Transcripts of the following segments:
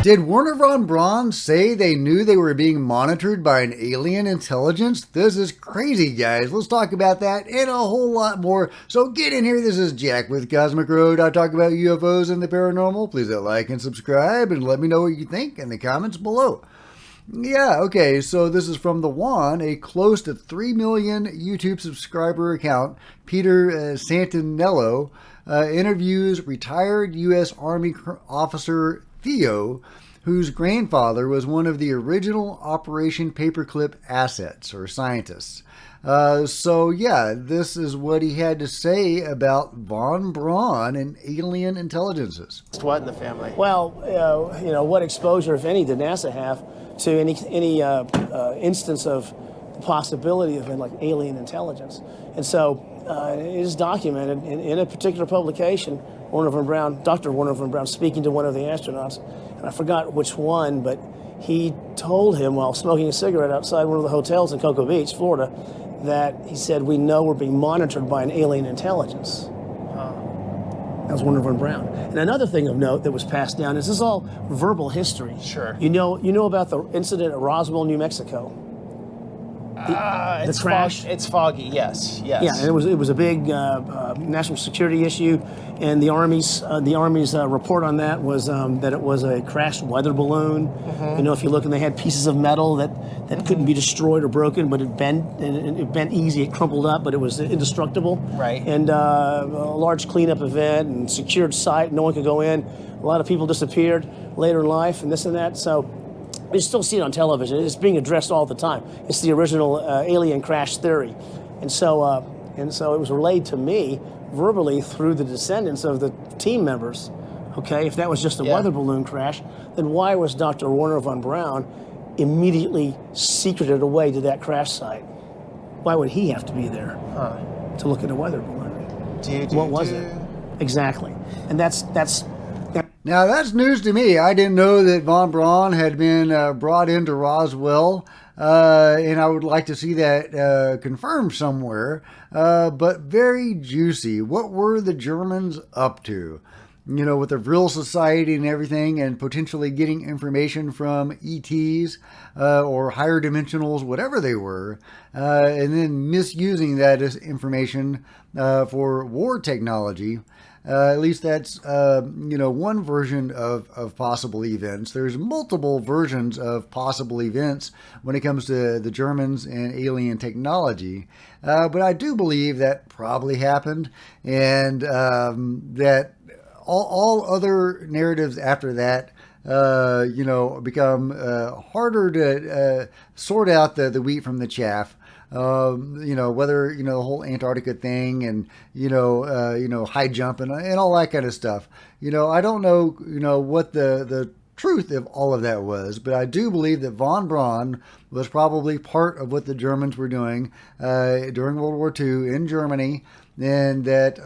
Did Werner von Braun say they knew they were being monitored by an alien intelligence? This is crazy, guys. Let's talk about that and a whole lot more. So get in here. This is Jack with Cosmic Road. I talk about UFOs and the paranormal. Please hit like and subscribe and let me know what you think in the comments below. Yeah, okay, so this is from The Juan, a close to 3 million YouTube subscriber account. Peter Santinello interviews retired U.S. Army officer Theo, whose grandfather was one of the original Operation Paperclip assets or scientists. So yeah, this is what he had to say about von Braun and alien intelligences. What in the family? Well, what exposure, if any, did NASA have to any instance of the possibility of like alien intelligence? And so it is documented in a particular publication. Dr. Werner von Braun speaking to one of the astronauts, and I forgot which one, but he told him while smoking a cigarette outside one of the hotels in Cocoa Beach, Florida, that he said, "We know we're being monitored by an alien intelligence." That was Werner von Braun. And another thing of note that was passed down is this is all verbal history. Sure. You know about the incident at Roswell, New Mexico. The crash. It's foggy. Yes. Yeah, and it was a big national security issue, and the Army's report on that was that it was a crashed weather balloon. Mm-hmm. If you look, and they had pieces of metal that couldn't be destroyed or broken, but it bent, and it bent easy. It crumpled up, but it was indestructible. Right. And a large cleanup event and secured site. No one could go in. A lot of people disappeared later in life, and this and that. So. You still see it on television. It's being addressed all the time. It's the original alien crash theory, and so it was relayed to me verbally through the descendants of the team members. Okay, if that was just a weather balloon crash, then why was Dr. Werner von Braun immediately secreted away to that crash site? Why would he have to be there to look at a weather balloon? What was it exactly? And that's. Now, that's news to me. I didn't know that von Braun had been brought into Roswell, and I would like to see that confirmed somewhere, but very juicy. What were the Germans up to? With the Vril Society and everything, and potentially getting information from ETs or higher dimensionals, whatever they were, and then misusing that as information for war technology. At least that's, one version of possible events. There's multiple versions of possible events when it comes to the Germans and alien technology. But I do believe that probably happened, and that all other narratives after that, become harder to sort out the wheat from the chaff. Whether, the whole Antarctica thing and, high jumping and all that kind of stuff. I don't know, what the truth of all of that was, but I do believe that von Braun was probably part of what the Germans were doing during World War II in Germany, and that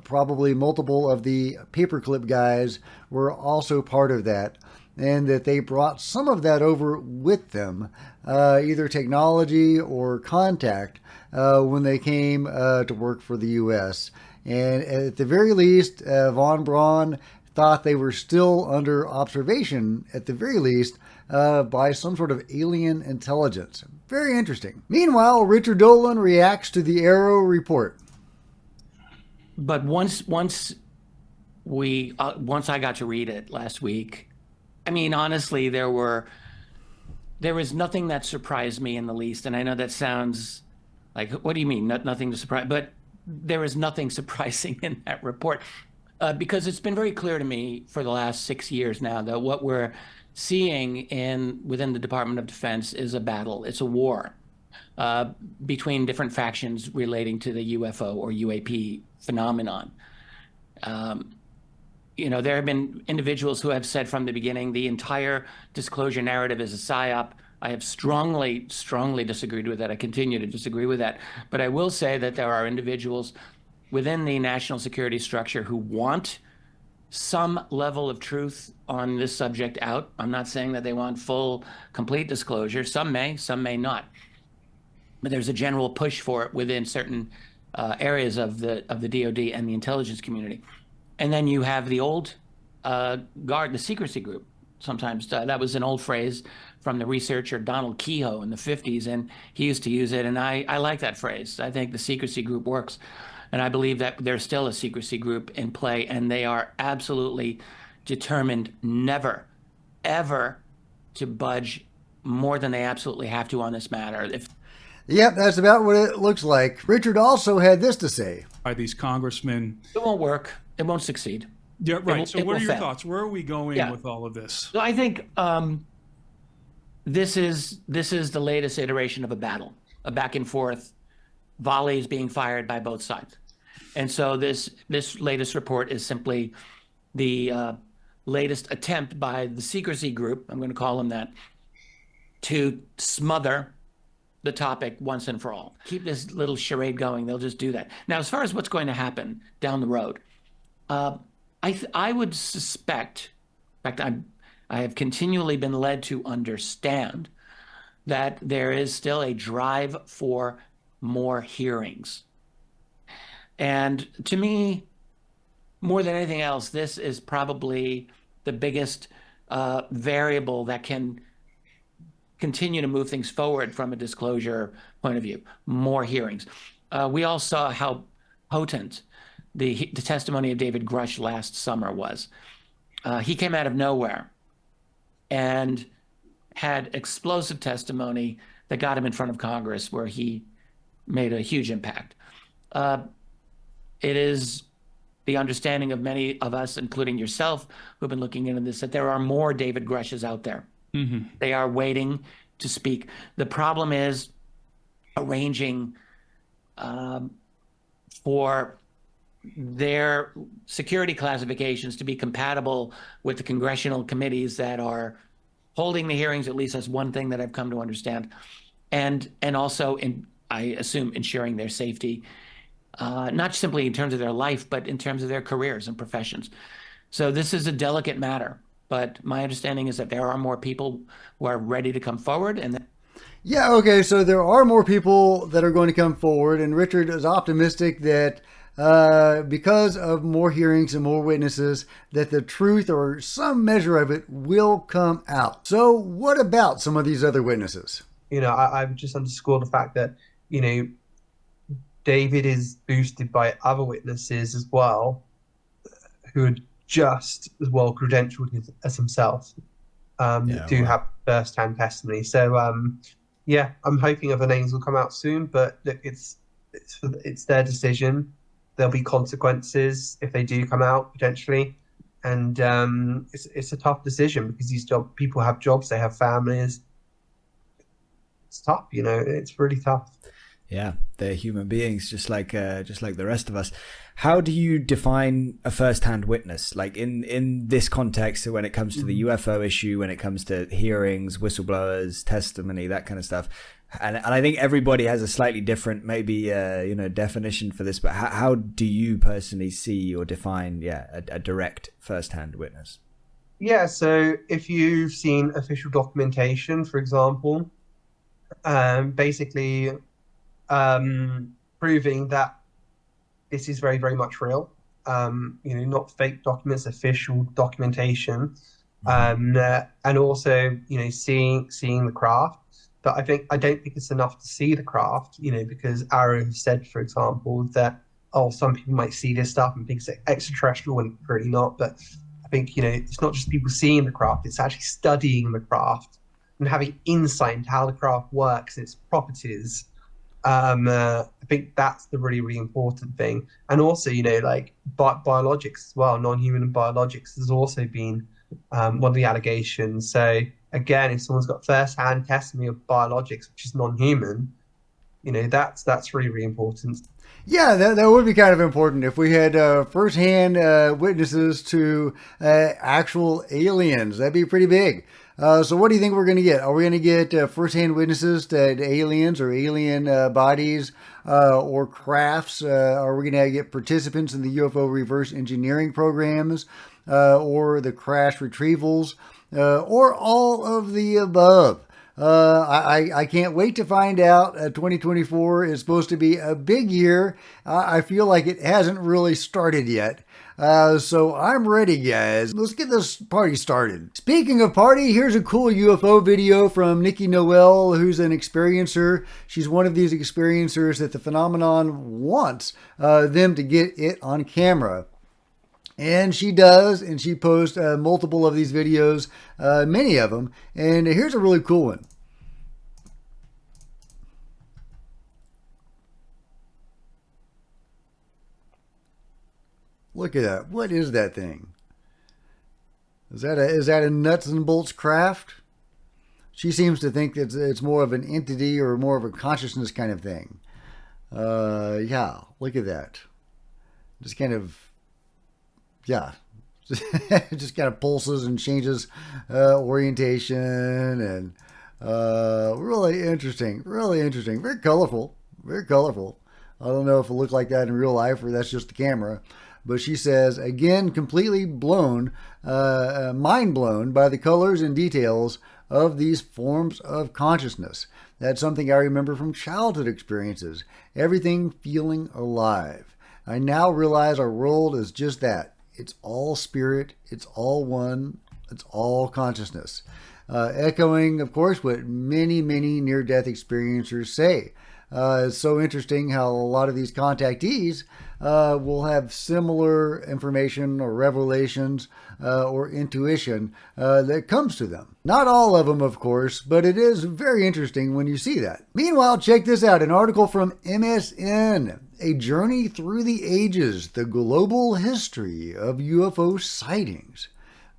probably multiple of the paperclip guys were also part of that. And that they brought some of that over with them, either technology or contact, when they came to work for the U.S. And at the very least, von Braun thought they were still under observation, at the very least, by some sort of alien intelligence. Very interesting. Meanwhile, Richard Dolan reacts to the Arrow report. But once I got to read it last week, I mean, honestly, there was nothing that surprised me in the least. And I know that sounds like, what do you mean? Nothing to surprise, but there is nothing surprising in that report, because it's been very clear to me for the last 6 years now that what we're seeing within the Department of Defense is a battle. It's a war between different factions relating to the UFO or UAP phenomenon. There have been individuals who have said from the beginning the entire disclosure narrative is a psyop. I have strongly disagreed with that. I continue to disagree with that. But I will say that there are individuals within the national security structure who want some level of truth on this subject out. I'm not saying that they want full, complete disclosure. Some may not. But there's a general push for it within certain areas of the DoD and the intelligence community. And then you have the old guard, the secrecy group. sometimes. That was an old phrase from the researcher Donald Kehoe in the 50s, and he used to use it, and I like that phrase. I think the secrecy group works, and I believe that there's still a secrecy group in play, and they are absolutely determined never, ever to budge more than they absolutely have to on this matter. Yep, that's about what it looks like. Richard also had this to say. By these congressmen. It won't work. It won't succeed. Yeah, right. So what are your fail. thoughts? Where are we going with all of this? So I think this is the latest iteration of a battle, a back and forth, volleys being fired by both sides. And so this latest report is simply the latest attempt by the secrecy group, I'm going to call them that, to smother the topic once and for all. Keep this little charade going. They'll just do that. Now, as far as what's going to happen down the road, I would suspect, in fact, I have continually been led to understand that there is still a drive for more hearings. And to me, more than anything else, this is probably the biggest variable that can continue to move things forward from a disclosure point of view. More hearings. We all saw how potent the testimony of David Grush last summer was. He came out of nowhere and had explosive testimony that got him in front of Congress, where he made a huge impact. It is the understanding of many of us, including yourself, who've been looking into this, that there are more David Grushes out there. Mm-hmm. They are waiting to speak. The problem is arranging for their security classifications to be compatible with the congressional committees that are holding the hearings. At least that's one thing that I've come to understand. And also, I assume, ensuring their safety, not simply in terms of their life, but in terms of their careers and professions. So this is a delicate matter. But my understanding is that there are more people who are ready to come forward. Yeah, okay, so there are more people that are going to come forward, and Richard is optimistic that because of more hearings and more witnesses, that the truth or some measure of it will come out. So what about some of these other witnesses? I would just underscore the fact that, David is boosted by other witnesses as well, who are just as well credentialed as himself, have first-hand testimony. So, I'm hoping other names will come out soon. But look, it's their decision. There'll be consequences if they do come out potentially, and it's a tough decision because these people have jobs, they have families. It's tough, It's really tough. Yeah, they're human beings, just like the rest of us. How do you define a first-hand witness? Like in this context, when it comes to the UFO issue, when it comes to hearings, whistleblowers, testimony, that kind of stuff, and I think everybody has a slightly different, maybe definition for this. But how do you personally see or define, a direct first-hand witness? Yeah, so if you've seen official documentation, for example, basically proving that this is very, very much real, not fake documents, official documentation, and also, seeing the craft. But I don't think it's enough to see the craft, because Arrow said, for example, that, some people might see this stuff and think it's extraterrestrial when it's really not. But I think, it's not just people seeing the craft, it's actually studying the craft and having insight into how the craft works and its properties. I think that's the really, really important thing. And also, biologics as well, non-human biologics has also been one of the allegations. So again, if someone's got first-hand testimony of biologics, which is non-human, that's really, really important. Yeah, that would be kind of important if we had first-hand witnesses to actual aliens. That'd be pretty big. So what do you think we're going to get? Are we going to get first-hand witnesses to aliens or alien bodies or crafts? Are we going to get participants in the UFO reverse engineering programs or the crash retrievals or all of the above? I can't wait to find out. 2024 is supposed to be a big year. I feel like it hasn't really started yet. So I'm ready, guys. Let's get this party started. Speaking of party, here's a cool UFO video from Nikki Noel, who's an experiencer. She's one of these experiencers that the phenomenon wants them to get it on camera. And she does, and she posts multiple of these videos, many of them. And here's a really cool one. Look at that. What is that thing? Is that a nuts and bolts craft? She seems to think that it's more of an entity or more of a consciousness kind of thing. Yeah, look at that. Just kind of, yeah. Just kind of pulses and changes orientation, and really interesting. Very colorful. I don't know if it looked like that in real life or that's just the camera. But she says, again, completely blown, mind blown by the colors and details of these forms of consciousness. That's something I remember from childhood experiences. Everything feeling alive. I now realize our world is just that. It's all spirit. It's all one. It's all consciousness. Echoing, of course, what many near-death experiencers say. It's so interesting how a lot of these contactees will have similar information or revelations or intuition that comes to them. Not all of them, of course, but it is very interesting when you see that. Meanwhile, check this out, an article from MSN, A Journey Through the Ages, the Global History of UFO Sightings.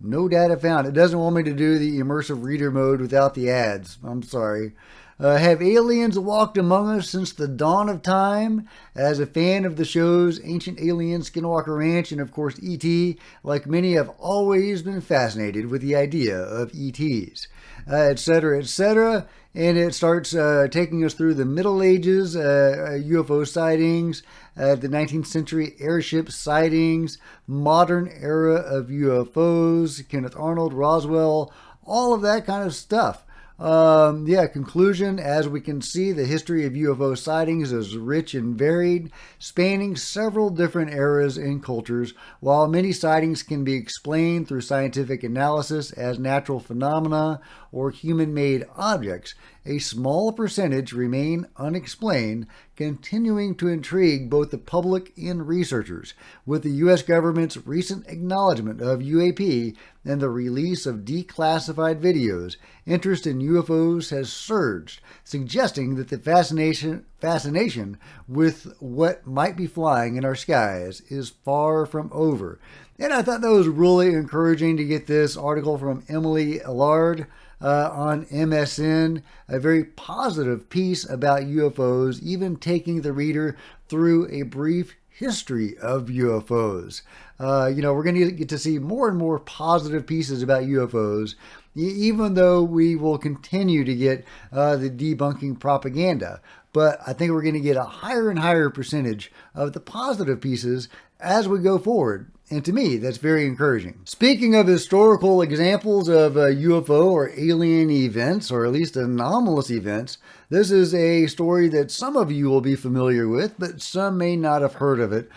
No data found. It doesn't want me to do the immersive reader mode without the ads. I'm sorry. Have aliens walked among us since the dawn of time? As a fan of the shows Ancient Aliens, Skinwalker Ranch, and of course E.T., like many, have always been fascinated with the idea of ETs, etc., etc. And it starts taking us through the Middle Ages, UFO sightings, the 19th century airship sightings, modern era of UFOs, Kenneth Arnold, Roswell, all of that kind of stuff. Conclusion, as we can see, the history of UFO sightings is rich and varied, spanning several different eras and cultures. While many sightings can be explained through scientific analysis as natural phenomena or human-made objects, a small percentage remain unexplained, continuing to intrigue both the public and researchers. With the U.S. government's recent acknowledgement of UAP and the release of declassified videos, interest in UFOs has surged, suggesting that the fascination with what might be flying in our skies is far from over. And I thought that was really encouraging to get this article from Emily Allard on MSN, a very positive piece about UFOs, even taking the reader through a brief history of UFOs. We're going to get to see more and more positive pieces about UFOs, even though we will continue to get the debunking propaganda. But I think we're going to get a higher and higher percentage of the positive pieces as we go forward. And to me, that's very encouraging. Speaking of historical examples of UFO or alien events, or at least anomalous events, this is a story that some of you will be familiar with, but some may not have heard of it.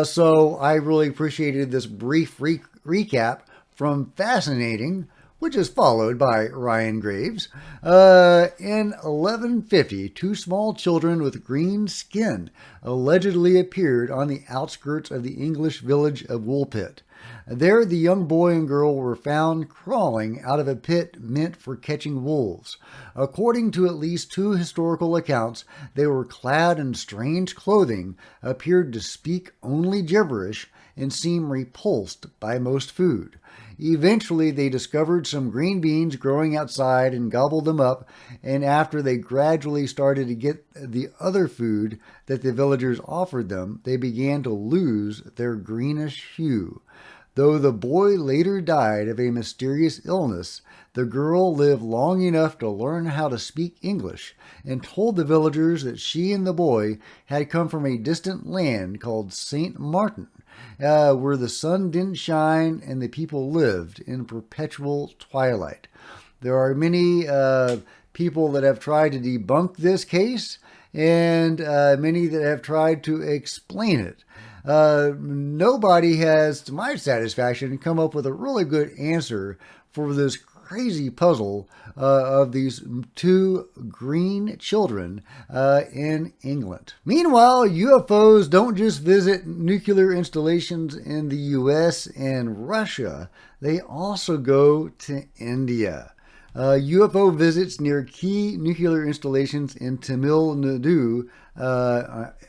So I really appreciated this brief recap from Fascinating, which is followed by Ryan Graves. In 1150, two small children with green skin allegedly appeared on the outskirts of the English village of Woolpit. There, the young boy and girl were found crawling out of a pit meant for catching wolves. According to at least two historical accounts, they were clad in strange clothing, appeared to speak only gibberish, and seemed repulsed by most food. Eventually, they discovered some green beans growing outside and gobbled them up, and after they gradually started to get the other food that the villagers offered them, they began to lose their greenish hue. Though the boy later died of a mysterious illness, the girl lived long enough to learn how to speak English and told the villagers that she and the boy had come from a distant land called St. Martin, where the sun didn't shine and the people lived in perpetual twilight. There are many people that have tried to debunk this case and many that have tried to explain it. Nobody has, to my satisfaction, come up with a really good answer for this crazy puzzle of these two green children in England. Meanwhile, UFOs don't just visit nuclear installations in the US and Russia, they also go to India. UFO visits near key nuclear installations in Tamil Nadu,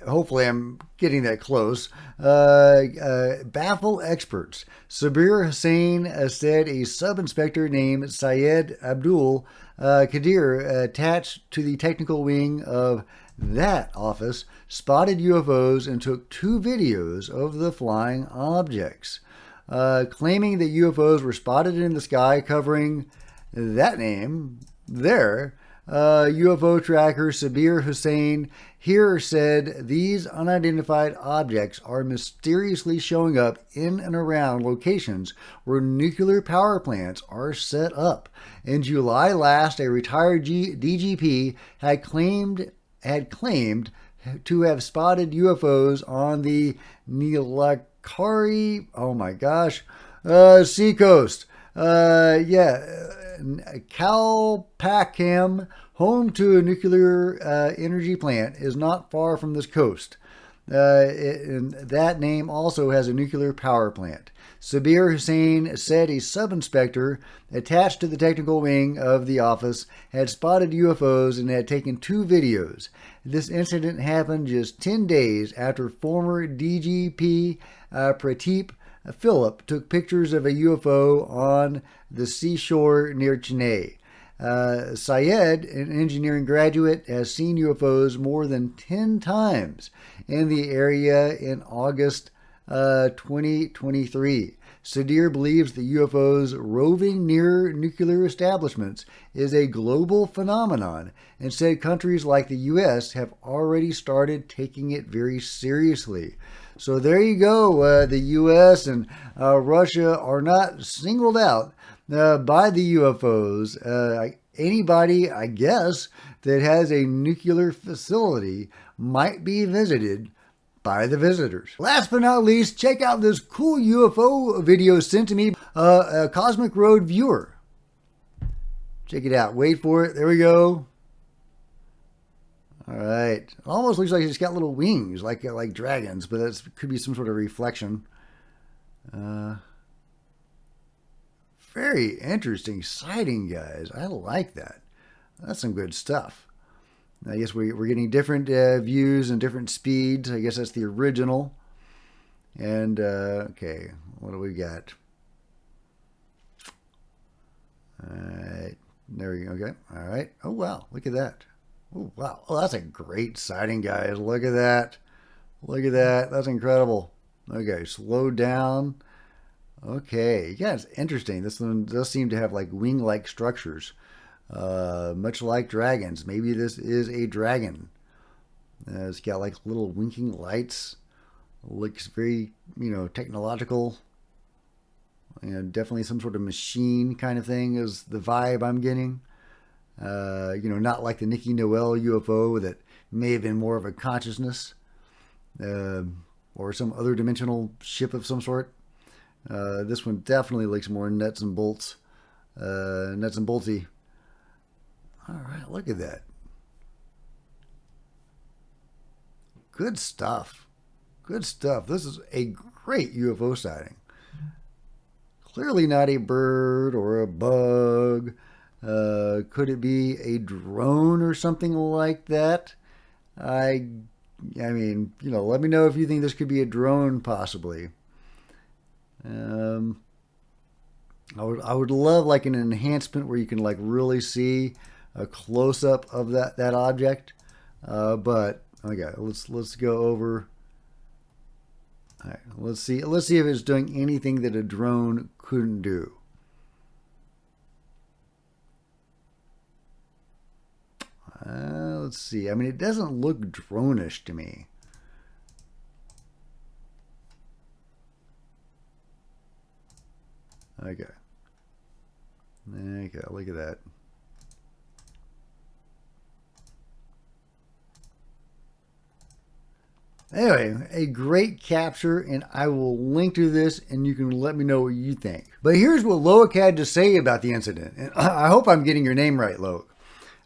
hopefully I'm getting that close, baffle experts. Sabir Hussain said a sub-inspector named Syed Abdul Kadir, attached to the technical wing of that office, spotted UFOs and took 2 videos of the flying objects, claiming that UFOs were spotted in the sky covering that name there. UFO tracker Sabir Hussain here said these unidentified objects are mysteriously showing up in and around locations where nuclear power plants are set up. In July last, a retired DGP had claimed to have spotted UFOs on the Nilakari, seacoast. Kalpakkam, home to a nuclear energy plant, is not far from this coast. And that name also has a nuclear power plant. Sabir Hussain said a sub-inspector attached to the technical wing of the office had spotted UFOs and had taken 2 videos. This incident happened just 10 days after former DGP Prateep Philip took pictures of a UFO on the seashore near Chennai. Syed, an engineering graduate, has seen UFOs more than 10 times in the area in August 2023. Sadir believes the UFOs roving near nuclear establishments is a global phenomenon and said countries like the U.S. have already started taking it very seriously. So there you go. The U.S. and Russia are not singled out by the UFOs. Anybody, I guess, that has a nuclear facility might be visited by the visitors. Last but not least, check out this cool UFO video sent to me, a Cosmic Road viewer. Check it out. Wait for it. There we go. All right. It almost looks like it's got little wings, like dragons, but that could be some sort of reflection. Very interesting sighting, guys. I like that. That's some good stuff. I guess we're getting different views and different speeds. I guess that's the original. And, okay, what do we got? All right. There we go. Okay. All right. Oh, wow. Look at that. Oh, wow. Oh, that's a great sighting, guys. Look at that. Look at that. That's incredible. Okay, slow down. Okay. Yeah, it's interesting. This one does seem to have like wing-like structures, much like dragons. Maybe this is a dragon. It's got like little winking lights. Looks very, technological. Definitely some sort of machine kind of thing is the vibe I'm getting. Not like the Nikki Noel UFO that may have been more of a consciousness, or some other dimensional ship of some sort. This one definitely looks more nuts and bolts, nuts and bolty. All right, look at that. Good stuff. Good stuff. This is a great UFO sighting. Clearly not a bird or a bug. Could it be a drone or something like that? I mean, let me know if you think this could be a drone, possibly. I would love like an enhancement where you can like really see a close up of that object. But okay, let's go over. All right, let's see if it's doing anything that a drone couldn't do. Let's see. I mean, it doesn't look drone-ish to me. Okay. Okay, look at that. Anyway, a great capture, and I will link to this and you can let me know what you think. But here's what Loic had to say about the incident. And I hope I'm getting your name right, Loic.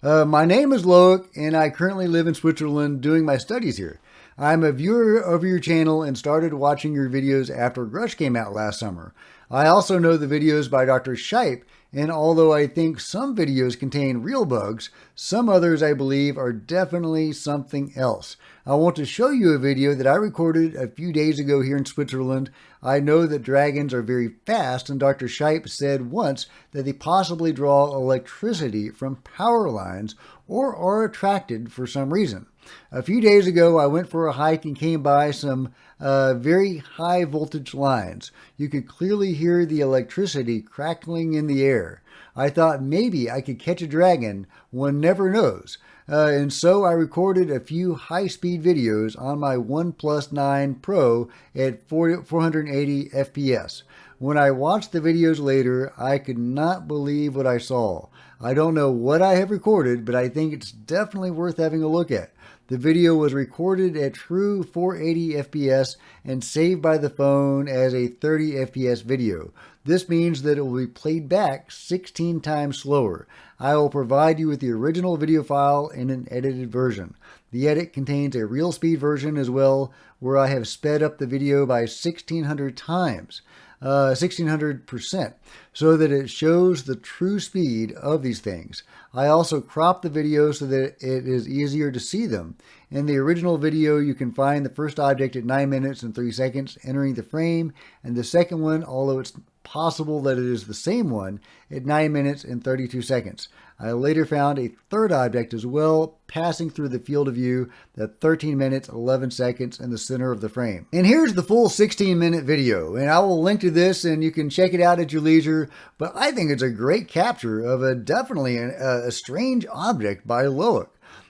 My name is Loic, and I currently live in Switzerland doing my studies here. I'm a viewer of your channel and started watching your videos after Grush came out last summer. I also know the videos by Dr. Shipe, and although I think some videos contain real bugs, some others I believe are definitely something else. I want to show you a video that I recorded a few days ago here in Switzerland. I know that dragons are very fast, and Dr. Shipe said once that they possibly draw electricity from power lines or are attracted for some reason. A few days ago, I went for a hike and came by some very high voltage lines. You could clearly hear the electricity crackling in the air. I thought maybe I could catch a dragon. One never knows. And so I recorded a few high-speed videos on my OnePlus 9 Pro at 480 FPS. When I watched the videos later, I could not believe what I saw. I don't know what I have recorded, but I think it's definitely worth having a look at. The video was recorded at true 480 FPS and saved by the phone as a 30 FPS video. This means that it will be played back 16 times slower. I will provide you with the original video file in an edited version. The edit contains a real speed version as well, where I have sped up the video by 1600 times. 1600%, so that it shows the true speed of these things. I also cropped the video so that it is easier to see them. In the original video, you can find the first object at 9 minutes and 3 seconds entering the frame, and the second one, although it's possible that it is the same one, at 9 minutes and 32 seconds. I later found a third object as well, passing through the field of view at 13 minutes, 11 seconds in the center of the frame. And here's the full 16-minute video, and I will link to this and you can check it out at your leisure, but I think it's a great capture of definitely a strange object by Loic.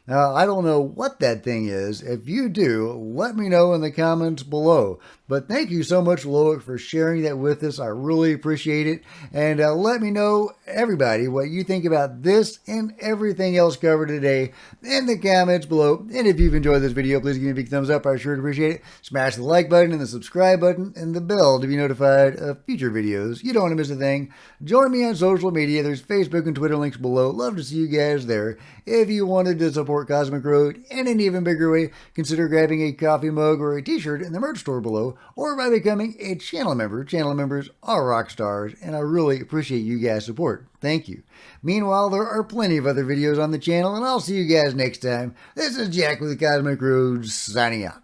Now, I don't know what that thing is. If you do, let me know in the comments below. But thank you so much, Loic, for sharing that with us. I really appreciate it. And let me know, everybody, what you think about this and everything else covered today in the comments below. And if you've enjoyed this video, please give me a big thumbs up. I sure appreciate it. Smash the like button and the subscribe button and the bell to be notified of future videos. You don't want to miss a thing. Join me on social media. There's Facebook and Twitter links below. Love to see you guys there. If you wanted to support Cosmic Road in an even bigger way, consider grabbing a coffee mug or a t-shirt in the merch store below, or by becoming a channel member. Channel members are rock stars, and I really appreciate you guys' support. Thank you. Meanwhile, there are plenty of other videos on the channel, and I'll see you guys next time. This is Jack with the Cosmic Road, signing out.